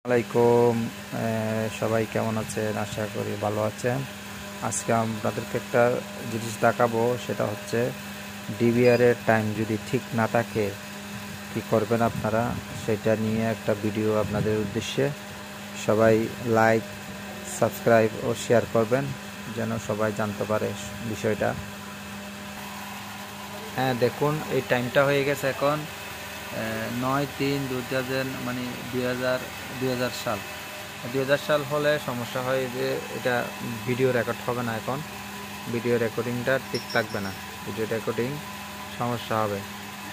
আলাইকুম। সবাই কেমন আছেন? আশা করি ভালো আছেন। আজকে আপনাদেরকে একটা জিনিস দেখাবো, সেটা হচ্ছে ডিভিআরের টাইম যদি ঠিক না থাকে কি করবেন আপনারা, সেটা নিয়ে একটা ভিডিও আপনাদের উদ্দেশ্যে। সবাই লাইক, সাবস্ক্রাইব ও শেয়ার করবেন যেন সবাই জানতে পারে বিষয়টা। হ্যাঁ, দেখুন এই টাইমটা হয়ে গেছে এখন 9/3/2000, মানে 2000 সাল। 2000 সাল হলে সমস্যা হয় যে এটা ভিডিও রেকর্ড হবে না, এখন ভিডিও রেকর্ডিংটা ঠিক থাকবে না, ভিডিও রেকর্ডিং সমস্যা হবে।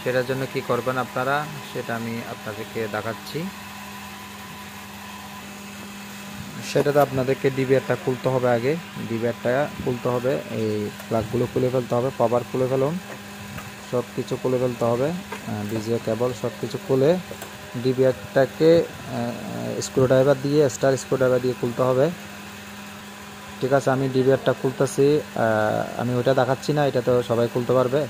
সেটার জন্য কি করবেন আপনারা, সেটা আমি আপনাদেরকে দেখাচ্ছি। সেটাতে আপনাদেরকে ডিভিআরটা খুলতে হবে, আগে ডিভিআরটা খুলতে হবে, এই প্লাগগুলো খুলে ফেলতে হবে, পাওয়ার খুলে ফেলুন, সব কিছু খুলে ফেলতে হবে, ডিজিএ কেবল সব কিছু খুলে ডিভিআরটাকে স্ক্রুড্রাইভার দিয়ে, স্ক্রুড্রাইভার দিয়ে খুলতে হবে। ঠিক আছে, আমি ডিভিআরটা খুলতেছি, আমি ওটা দেখাচ্ছি না, এটা তো সবাই খুলতে পারবে।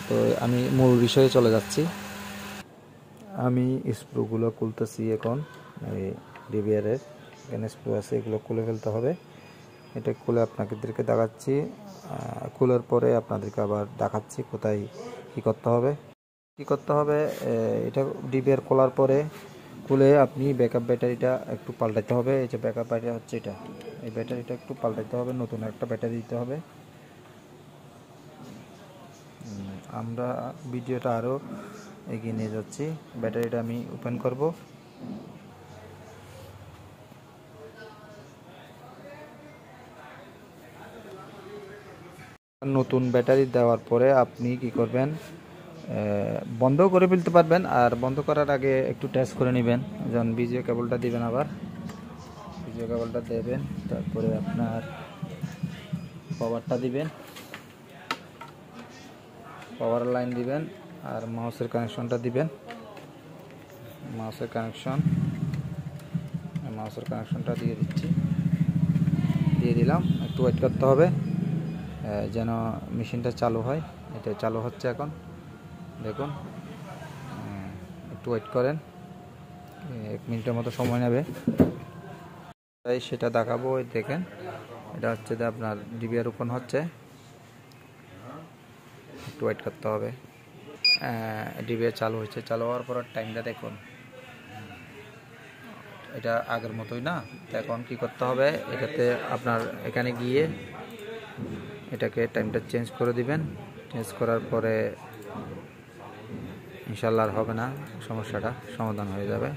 তো আমি মূল বিষয়ে চলে যাচ্ছি। আমি স্ক্রুগুলো খুলতেছি এখন, এই ডিভিআরের এখানে স্ক্রু আছে, এগুলো খুলে ফেলতে হবে। এটা খুলে আপনাদেরকে দেখাচ্ছি, খোলার পরে আপনাদেরকে আবার দেখাচ্ছি কোথায় কী করতে হবে। এটা ডিভিআর খোলার পরে খুলে আপনি ব্যাকআপ ব্যাটারিটা একটু পাল্টাতে হবে। এই যে ব্যাকআপ ব্যাটারি হচ্ছে এটা, এই ব্যাটারিটা একটু পাল্টাতে হবে, নতুন একটা ব্যাটারি দিতে হবে। আমরা ভিডিওটা আরও এগিয়ে নিয়ে যাচ্ছি। ব্যাটারিটা আমি ওপেন করব। নতুন ব্যাটারি দেওয়ার পরে আপনি কি করবেন, বন্ধ করে ফেলতে পারবেন। আর বন্ধ করার আগে একটু টেস্ট করে নেবেন, যেমন বিজিএ কেবলটা দিবেন, আবার বিজিএ কেবলটা দেবেন, তারপরে আপনার পাওয়ারটা দিবেন, পাওয়ার লাইন দিবেন, আর মাউসের কানেকশনটা দিবেন। মাউসের কানেকশনটা দিয়ে দিলাম। একটু ওয়েট করতে হবে যেন মেশিনটা চালু হয়। এটা চালু হচ্ছে এখন, দেখুন। একটু ওয়েট করেন, 1 মিনিটের মতো সময় নেবে, তাই সেটা দেখাবো। দেখেন, এটা হচ্ছে যে আপনার ডিভিআর ওপেন হচ্ছে, একটু ওয়েট করতে হবে। ডিভিআর চালু হয়েছে, চালু হওয়ার পর টাইমটা দেখুন, এটা আগের মতোই না। তো এখন কি করতে হবে, এটাতে আপনার এখানে গিয়ে এটাকে টাইমটা চেঞ্জ করে দিবেন। চেঞ্জ করার পরে ইনশাল্লাহ আর হবে না, সমস্যাটা সমাধান হয়ে যাবে।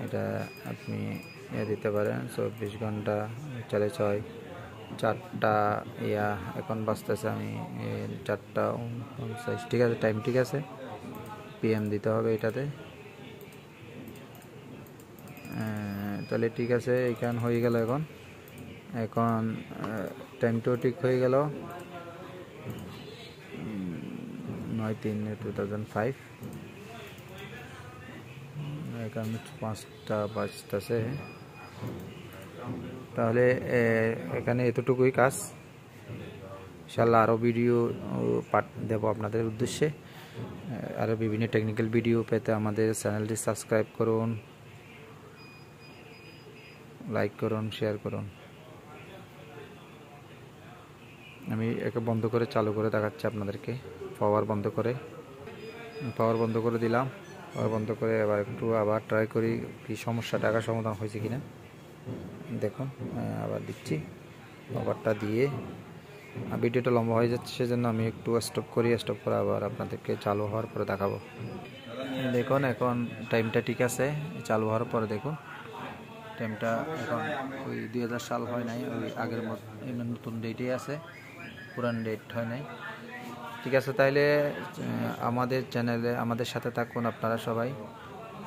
এটা আপনি দিতে পারেন 24 ঘন্টা 4/6, 4টা এখন বাজতেছে, আমি 4টা 49। ঠিক আছে, টাইম ঠিক আছে, PM দিতে হবে এটাতে। তাহলে ঠিক আছে, এখান হয়ে গেল। এখন টাইমটাও ঠিক হয়ে গেল, 9/3/2005। এখন 5টা বাজতেছে। তাহলে এখানে এতটুকুই কাজ। ইনশাল্লাহ আরও ভিডিও পার্ট দেবো আপনাদের উদ্দেশ্যে। আরও বিভিন্ন টেকনিক্যাল ভিডিও পেতে আমাদের চ্যানেলটি সাবস্ক্রাইব করুন, লাইক করুন, শেয়ার করুন। আমি একে বন্ধ করে চালু করে দেখাচ্ছি আপনাদেরকে। পাওয়ার বন্ধ করে দিলাম। পাওয়ার বন্ধ করে আবার ট্রাই করি কি সমস্যাটা সমাধান হয়েছে কিনা। দেখুন, আবার দিচ্ছি। পাওয়ারটা দিয়ে ভিডিওটা লম্বা হয়ে যাচ্ছে, সেজন্য আমি একটু স্টপ করে আবার আপনাদেরকে চালু হওয়ার পরে দেখাবো। দেখুন, এখন টাইমটা ঠিক আছে, চালু হওয়ার পরে দেখুন টাইমটা এখন ওই 2000 সাল হয় নাই, ওই আগের মতো নতুন ডেটই আছে, পুরান ডেট হয় নাই। ঠিক আছে, তাইলে আমাদের চ্যানেলে আমাদের সাথে থাকুন আপনারা সবাই।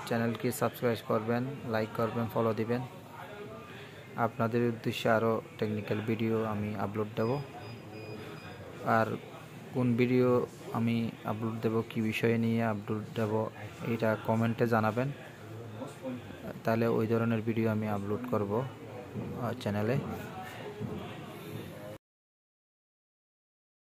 চ্যানেলকে সাবস্ক্রাইব করবেন, লাইক করবেন, ফলো দিবেন। আপনাদের উদ্দেশ্যে আরও টেকনিক্যাল ভিডিও আমি আপলোড দেব। আর কোন ভিডিও আমি আপলোড দেব, কি বিষয়ে নিয়ে আপলোড দেব, এটা কমেন্টে জানাবেন, তাহলে ওই ধরনের ভিডিও আমি আপলোড করব চ্যানেলে।